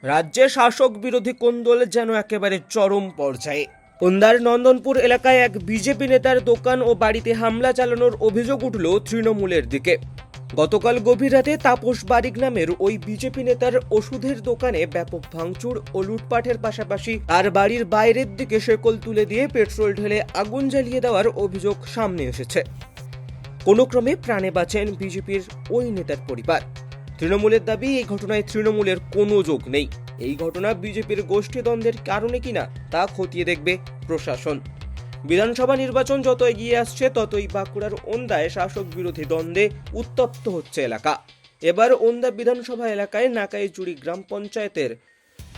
রাজ্যে শাসক বিরোধী কোন্দল যেন একেবারে চরম পর্যায়ে। ওন্দার নন্দনপুর এলাকায় এক বিজেপি নেতার দোকান ও বাড়িতে হামলা চালানোর অভিযোগ উঠল তৃণমূলের দিকে। গতকাল গভীর রাতে তাপস বারিক নামের ওই বিজেপি নেতার ওষুধের দোকানে ব্যাপক ভাঙচুর ও লুটপাটের পাশাপাশি তার বাড়ির বাইরের দিকে শেকল তুলে দিয়ে পেট্রোল ঢেলে আগুন জ্বালিয়ে দেওয়ার অভিযোগ সামনে এসেছে। কোনো ক্রমে প্রাণে বাঁচেন বিজেপির ওই নেতার পরিবার। তৃণমূলের দাবি, এই ঘটনায় তৃণমূলের কোনো যোগ নেই। এই ঘটনা বিজেপির গোষ্ঠীদ্বন্দ্বের কারণে কিনা তা খতিয়ে দেখবে প্রশাসন। বিধানসভা নির্বাচন যত এগিয়ে আসছে ততই বাঁকুড়ার ওন্দায় শাসক বিরোধী দ্বন্দ্বে উত্তপ্ত হচ্ছে এলাকা। এবার ওন্দা বিধানসভা এলাকায় নাকাইজুড়ি গ্রাম পঞ্চায়েতের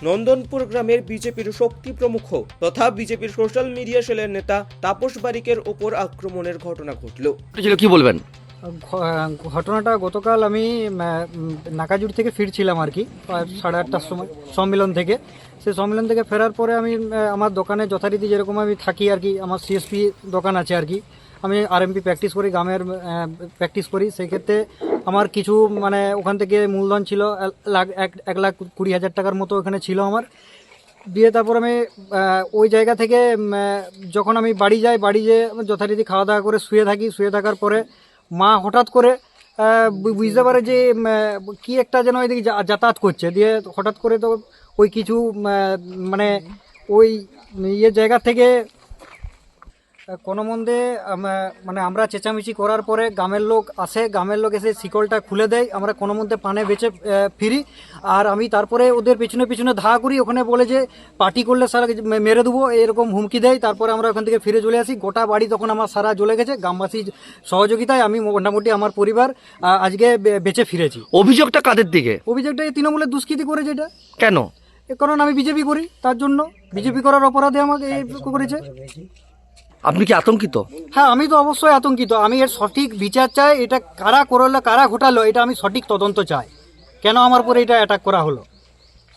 নন্দনপুর গ্রামের বিজেপির শক্তি প্রমুখ তথা বিজেপির সোশ্যাল মিডিয়া সেলের নেতা তাপস বারিকের ওপর আক্রমণের ঘটনা ঘটল। কি বলবেন? ঘটনাটা গতকাল আমি নাকাজুড়ি থেকে ফিরছিলাম আর কি 8:30টার সময় সম্মেলন থেকে। সেই সম্মেলন থেকে ফেরার পরে আমি আমার দোকানে যথারীতি যেরকম আমি থাকি আর কি, আমার সিএসপি দোকান আছে আর কি, আমি আরএমপি প্র্যাকটিস করি, গ্রামের প্র্যাকটিস করি। সেই ক্ষেত্রে আমার কিছু ওখান থেকে মূলধন ছিল 1,20,000 টাকার মতো ওখানে ছিল আমার। দিয়ে তারপর আমি ওই জায়গা থেকে যখন আমি বাড়ি যাই, বাড়ি যেয়ে যথারীতি খাওয়া দাওয়া করে শুয়ে থাকার পরে মা হঠাৎ করে বুঝতে পারে যে কি একটা যেন ওইদিকে যাতায়াত করছে। দিয়ে হঠাৎ করে তো ওই কিছু ওই জায়গা থেকে কোনো মন্দে আমরা চেঁচামেচি করার পরে গ্রামের লোক আসে, গ্রামের লোক এসে শিকলটা খুলে দেয়, আমরা কোনো মধ্যে পানে বেঁচে ফিরি। আর আমি তারপরে ওদের পিছনে পিছনে ধা করি, ওখানে বলে যে পার্টি করলে সারা মেরে দেবো এরকম হুমকি দেয়। তারপরে আমরা ওখান থেকে ফিরে চলে আসি। গোটা বাড়ি তখন আমার সারা জ্বলে গেছে। গ্রামবাসীর সহযোগিতায় আমি মোটামুটি আমার পরিবার আজকে বেঁচে ফিরেছি। অভিযোগটা কাদের দিকে? অভিযোগটা তৃণমূলের দুষ্কৃতি করেছে। এটা কেন? কারণ আমি বিজেপি করি, তার জন্য বিজেপি করার অপরাধে আমাকে করেছে। আপনি কি আতঙ্কিত? হ্যাঁ, আমি তো অবশ্যই আতঙ্কিত। আমি এর সঠিক বিচার চাই। এটা কারা করলো, কারা ঘটালো, এটা আমি সঠিক তদন্ত চাই। কেন আমার উপরে এটা অ্যাটাক করা হলো?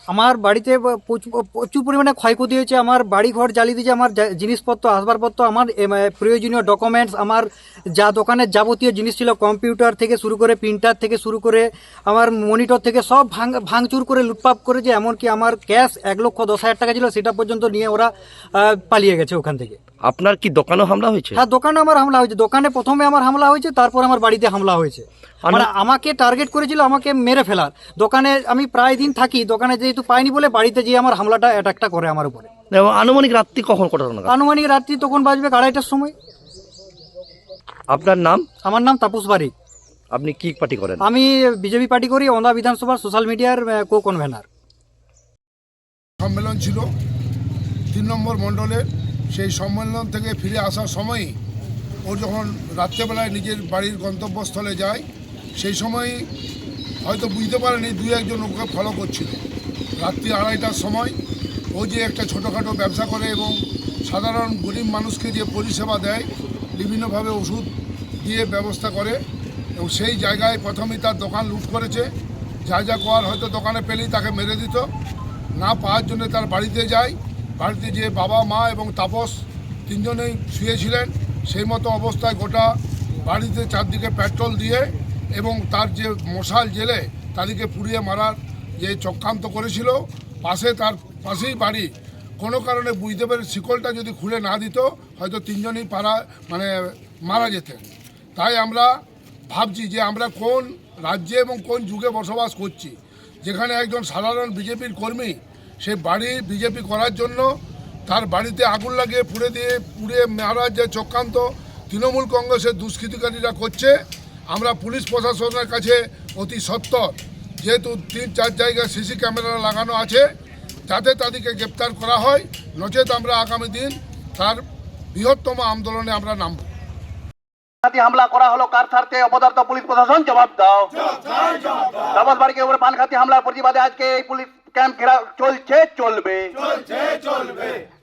আমার বাড়িতে প্রচুর পরিমাণে ক্ষয়ক্ষতি হয়েছে। আমার বাড়ি ঘর জ্বালিয়ে দিয়েছে, আমার জিনিসপত্র, আসবাবপত্র, আমার প্রয়োজনীয় ডকুমেন্টস, আমার যা দোকানের যাবতীয় জিনিস ছিল, কম্পিউটার থেকে শুরু করে প্রিন্টার থেকে শুরু করে আমার মনিটর থেকে সব ভাঙচুর করে লুটপাট করেছে। এমনকি আমার ক্যাশ 1,10,000 টাকা ছিল, সেটা পর্যন্ত নিয়ে ওরা পালিয়ে গেছে ওখান থেকে। আপনার কি দোকানেও হামলা হয়েছে? হ্যাঁ, দোকানে আমার হামলা হয়েছে। দোকানে প্রথমে আমার হামলা হয়েছে, তারপর আমার বাড়িতে হামলা হয়েছে। আমাকে টার্গেট করেছিল আমাকে মেরে ফেলার। দোকানে আমি প্রায় দিন থাকি, দোকানে যেহেতু পাইনি বলে বাড়িতে গিয়ে আমার হামলাটা অ্যাটাকটা করে আমার উপরে। আনুমানিক রাত্রি কখন ঘটনা? আনুমানিক রাত্রি তখন বাজবে 2:30টার সময়। আপনার নাম? আমার নাম তাপস বারিক। আপনি কি পার্টি করেন? আমি বিজেপি পার্টি করি, ওন্দা বিধানসভার সোশ্যাল মিডিয়ার কো কনভেনার। সম্মেলন ছিল 3 নম্বর মণ্ডলের। সেই সম্মেলন থেকে ফিরে আসার সময়ই ও যখন রাত্রেবেলায় নিজের বাড়ির গন্তব্যস্থলে যায়, সেই সময় হয়তো বুঝতে পারেনি 2-1 ওকে ফলো করছিল। রাত্রি 2:30টার সময় ও যে একটা ছোটোখাটো ব্যবসা করে এবং সাধারণ গরিব মানুষকে যে পরিষেবা দেয়, বিভিন্নভাবে ওষুধ দিয়ে ব্যবস্থা করে, এবং সেই জায়গায় প্রথমেই তার দোকান লুট করেছে। যা যা করার হয়তো দোকানে পেলেই তাকে মেরে দিত। না পাওয়ার জন্য তার বাড়িতে যায়। বাড়িতে যে বাবা, মা এবং তাপস 3 জনেই শুয়েছিলেন। সেই মতো অবস্থায় গোটা বাড়িতে চারদিকে পেট্রোল দিয়ে এবং তার যে মশাল জেলে তাদেরকে পুড়িয়ে মারার যে চক্রান্ত করেছিল। তার পাশেই বাড়ি। কোনো কারণে বুঝতে পেরে শিকলটা যদি খুলে না দিত হয়তো 3 জনই মারা যেতেন। তাই আমরা ভাবছি যে আমরা কোন রাজ্যে এবং কোন যুগে বসবাস করছি, যেখানে একজন সাধারণ বিজেপির কর্মী সে বাড়ি বিজেপি করার জন্য তার বাড়িতে আগুন লাগিয়ে পুড়িয়ে মারার যে চক্রান্ত তৃণমূল কংগ্রেসের দুষ্কৃতিকারীরা করছে। আমরা পুলিশ প্রশাসনের কাছে অতি সত্বর, যেহেতু 3-4 জায়গায় সিসি ক্যামেরা লাগানো আছে, যাতে তাদেরকে গ্রেপ্তার করা হয়। নচেত আমরা আগামী দিন তার বৃহত্তম আন্দোলনে আমরা নামব। হামলা করা হলো কার স্বার্থে? অপদার্থ পুলিশ প্রশাসন জবাব দাও। তাপস বারিকের উপর পানখাতি হামলার প্রতিবাদে আজকে এই পুলিশ ক্যাম্প ঘেরাও চলছে, চলবে।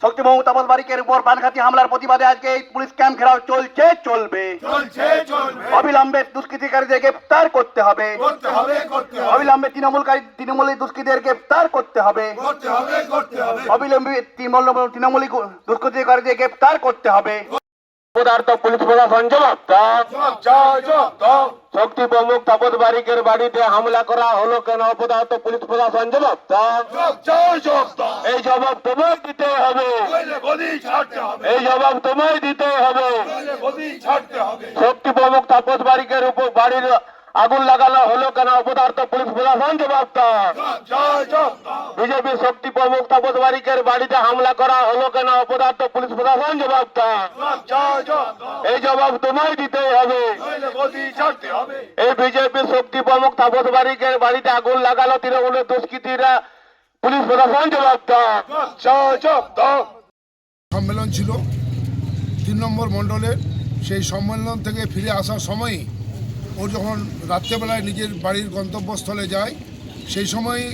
শক্তিবাবু তাপস বারিকের উপর পানখাতি হামলার প্রতিবাদে আজকে এই পুলিশ ক্যাম্প ঘেরাও চলছে, চলবে। অবিলম্বে দুষ্কৃতিকারীদের গ্রেফতার করতে হবে। অবিলম্বে তৃণমূলী দুষ্কৃতীদের গ্রেফতার করতে হবে। অবিলম্বে তৃণমূলী দুষ্কৃতিকারীদের গ্রেফতার করতে হবে। পদার্থ পুলিশ প্রশাসন জবাব দাও। শক্তি প্রমুখ তাপস বারিকের বাড়িতে হামলা করা হলো কেন? অপদার্থ পুলিশ প্রশাসন জবাব দাও। এই জবাব তোমায় দিতে হবে, এই জবাব তোমায় দিতে হবে। শক্তি প্রমুখ তাপস বারিকের উপর বাড়ির আগুন লাগানো হলো কেন? অপদার্থ পুলিশ প্রশাসন জবাব দাও। বিজেপি শক্তি প্রমুখ তাপস বারিকের বাড়িতে হামলা করা হলো কেন? অপদার্থ পুলিশ প্রশাসন জবাব দাও। এই জবাব তোমায় দিতে হবে। এই বিজেপি শক্তি প্রমুখ তাপস বারিকের বাড়িতে আগুন লাগালো তৃণমূলের দুষ্কৃতীরা, পুলিশ প্রশাসন জবাব দাও। সম্মেলন ছিল 3 নম্বর মণ্ডলের। সেই সম্মেলন থেকে ফিরে আসার সময়ই ও যখন রাত্রেবেলায় নিজের বাড়ির গন্তব্যস্থলে যায়, সেই সময়ই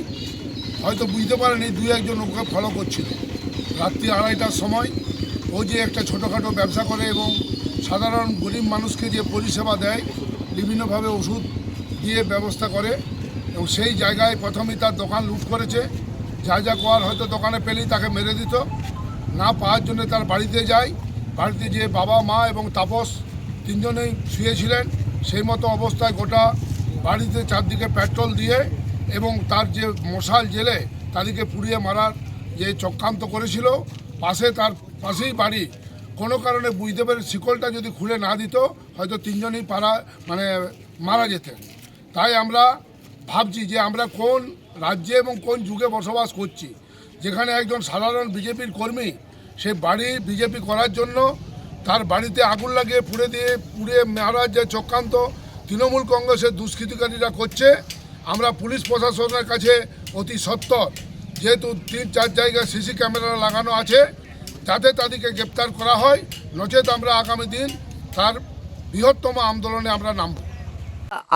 হয়তো বুঝতে পারেনি 2-1 ওকে ফলো করছিল। রাত্রি 2:30টার সময় ও যে একটা ছোটোখাটো ব্যবসা করে এবং সাধারণ গরিব মানুষকে যে পরিষেবা দেয়, বিভিন্নভাবে ওষুধ দিয়ে ব্যবস্থা করে, এবং সেই জায়গায় প্রথমেই তার দোকান লুট করেছে। যা যা করার হয়তো দোকানে পেলেই তাকে মেরে দিত। না পাওয়ার জন্য তার বাড়িতে যায়। বাড়িতে যে বাবা, মা এবং তাপস 3 জনেই শুয়েছিলেন। সেই মতো অবস্থায় গোটা বাড়িতে চারদিকে পেট্রোল দিয়ে এবং তার যে মশাল জেলে তাদেরকে পুড়িয়ে মারার যে চক্রান্ত করেছিল। তার পাশেই বাড়ি। কোনো কারণে বুঝতে পেরে শিকলটা যদি খুলে না দিত, হয়তো 3 জনেই মারা যেতেন। তাই আমরা ভাবছি যে আমরা কোন রাজ্যে এবং কোন যুগে বসবাস করছি, যেখানে একজন সাধারণ বিজেপির কর্মী সে বাড়ি বিজেপি করার জন্য তার বাড়িতে আগুন লাগিয়ে পুড়িয়ে মারার যে চক্রান্ত তৃণমূল কংগ্রেসের দুষ্কৃতিকারীরা করছে। আমরা পুলিশ প্রশাসনের কাছে অতি সত্বর, যেহেতু 3-4 জায়গায় সিসি ক্যামেরা লাগানো আছে, যাতে তাদেরকে গ্রেপ্তার করা হয়। নচেত আমরা আগামী দিন তার বৃহত্তম আন্দোলনে আমরা নামব।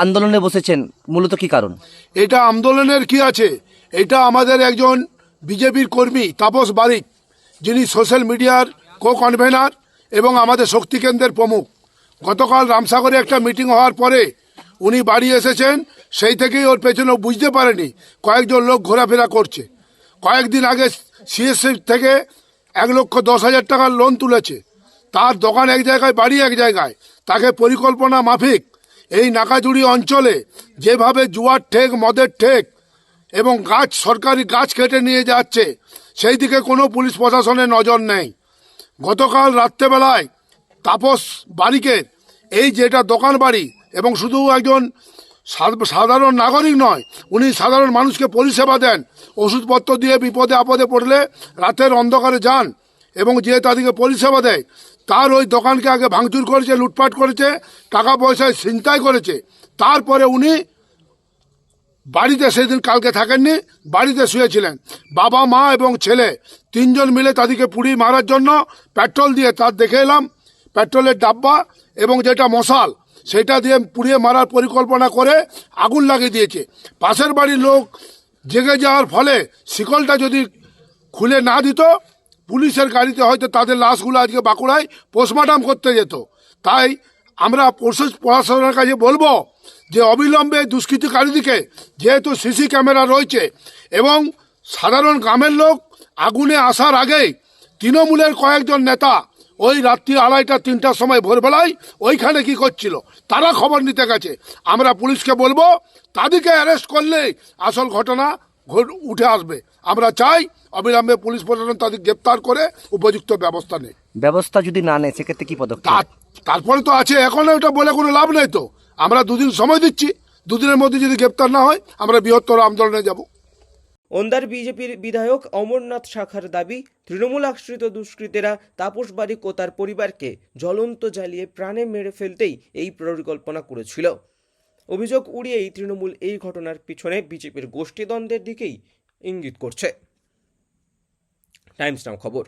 আন্দোলনে বসেছেন মূলত কি কারণ? এটা আন্দোলনের কি আছে, এটা আমাদের একজন বিজেপির কর্মী তাপস বারিক, যিনি সোশ্যাল মিডিয়ার কো-কনভেনার এবং আমাদের শক্তি কেন্দ্রের প্রমুখ। গতকাল রামসাগরে একটা মিটিং হওয়ার পরে উনি বাড়ি এসেছেন। সেই থেকেই ওর পেছনে বুঝতে পারেনি কয়েকজন লোক ঘোরাফেরা করছে। কয়েকদিন আগে সিএসসি থেকে 1,10,000 টাকার লোন তুলেছে। তার দোকান এক জায়গায়, বাড়ি এক জায়গায়। তাকে পরিকল্পনা মাফিক এই নাকাজুড়ি অঞ্চলে যেভাবে জুয়ার ঠেক, মদের ঠেক এবং সরকারি গাছ কেটে নিয়ে যাচ্ছে, সেই দিকে কোনো পুলিশ প্রশাসনের নজর নেই। গতকাল রাত্রেবেলায় তাপস বারিকের এই যেটা দোকান বাড়ি, এবং শুধু একজন সাধারণ নাগরিক নয়, উনি সাধারণ মানুষকে পরিষেবা দেন। ওষুধপত্র দিয়ে বিপদে আপদে পড়লে রাতের অন্ধকারে যান এবং যে তাদেরকে পরিষেবা দেয়। তার ওই দোকানকে আগে ভাঙচুর করেছে, লুটপাট করেছে, টাকা পয়সায় ছিনতাই করেছে। তারপরে উনি বাড়িতে সেদিন কালকে থাকেননি, বাড়িতে শুয়েছিলেন। বাবা, মা এবং ছেলে 3 জন মিলে তাদেরকে পুড়িয়ে মারার জন্য পেট্রোল দিয়ে, তার দেখে এলাম পেট্রোলের ডাব্বা এবং যেটা মশাল, সেটা দিয়ে পুড়িয়ে মারার পরিকল্পনা করে আগুন লাগিয়ে দিয়েছে। পাশের বাড়ির লোক জেগে যাওয়ার ফলে শিকলটা যদি খুলে না দিত, পুলিশের গাড়িতে হয়তো তাদের লাশগুলো আজকে বাঁকুড়ায় পোস্টমর্টম করতে যেত। তাই আমরা প্রশাসনের কাছে বলবো যে অবিলম্বে দুষ্কৃতিকারীদিকে, যেহেতু সিসি ক্যামেরা রয়েছে এবং সাধারণ গ্রামের লোক আগুনে আসার আগেই তৃণমূলের কয়েকজন নেতা ওই রাত্রি 2:30-3টার সময় ভোরবেলায় ওইখানে কি করছিল তারা খবর নিতে গেছে। আমরা পুলিশকে বলবো তাদেরকে অ্যারেস্ট করলেই আসল ঘটনা উঠে আসবে। আমরা চাই অবিলম্বে পুলিশ প্রশাসন তাদের গ্রেপ্তার করে উপযুক্ত ব্যবস্থা নেয়। ব্যবস্থা যদি না নেয় সেক্ষেত্রে কি পদক্ষেপ? তারপরে তো আছে, এখন ওটা বলে কোনো লাভ নেই। তো আমরা 2 দিন সময় দিচ্ছি, 2 দিনের মধ্যে যদি গ্রেপ্তার না হয় আমরা বৃহত্তর আন্দোলনে যাব। ওন্দার বিজেপির বিধায়ক অমরনাথ শাখার দাবি, তৃণমূল আশ্রিত দুষ্কৃতীরা তাপস বারিক ও তার পরিবারকে জ্বলন্ত জ্বালিয়ে প্রাণে মেরে ফেলতেই এই পরিকল্পনা করেছিল। অভিযোগ উড়িয়েই তৃণমূল এই ঘটনার পিছনে বিজেপির গোষ্ঠীদ্বন্দ্বের দিকেই ইঙ্গিত করছে। টাইমস নাও খবর।